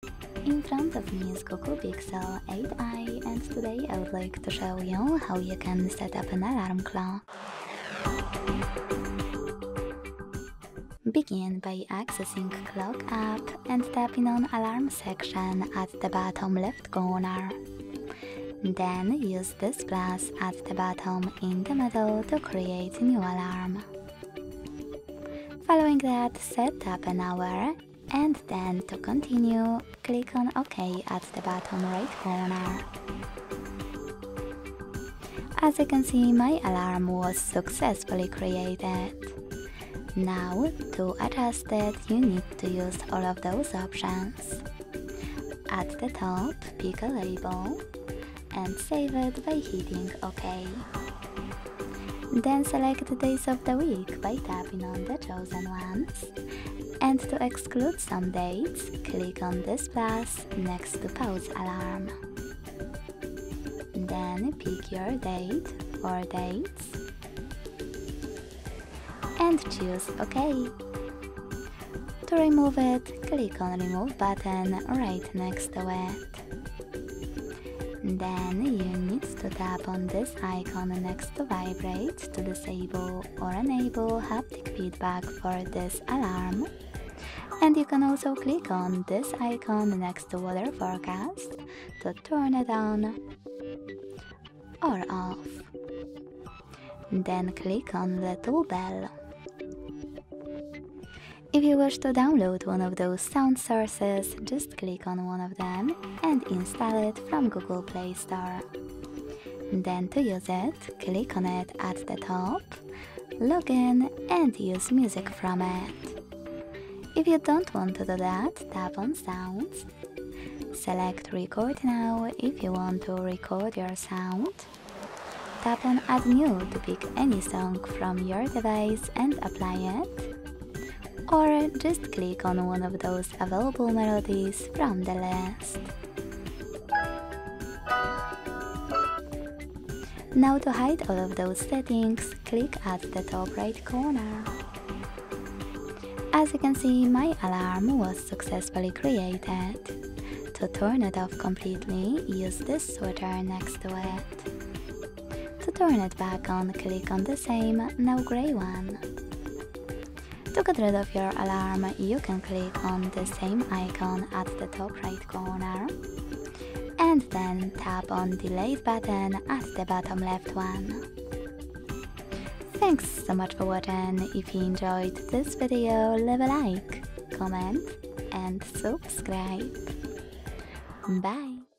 In front of me is Google Pixel 8i, and today I would like to show you how you can set up an alarm clock. Begin by accessing Clock app and tapping on Alarm section at the bottom left corner. Then use this plus at the bottom in the middle to create a new alarm. Following that, set up an hour, and then to continue, click on OK at the bottom right corner. As you can see, my alarm was successfully created. Now, to adjust it, you need to use all of those options. At the top, pick a label and save it by hitting OK. Then select the days of the week by tapping on the chosen ones. And to exclude some dates, click on this plus next to pause alarm. Then pick your date or dates and choose OK. To remove it, click on Remove button right next to it. Then you need to tap on this icon next to Vibrate to disable or enable haptic feedback for this alarm. And you can also click on this icon next to Weather Forecast to turn it on or off. Then click on Little Bell. If you wish to download one of those sound sources, just click on one of them and install it from Google Play Store. Then to use it, click on it at the top, log in and use music from it. If you don't want to do that, tap on Sounds. Select Record Now if you want to record your sound. Tap on Add New to pick any song from your device and apply it. Or just click on one of those available melodies from the list. Now to hide all of those settings, click at the top right corner. As you can see, my alarm was successfully created. To turn it off completely, use this switcher next to it. To turn it back on, click on the same, now grey one. To get rid of your alarm, you can click on the same icon at the top right corner. And then tap on Delete button at the bottom left one. Thanks so much for watching. If you enjoyed this video, leave a like, comment and subscribe. Bye!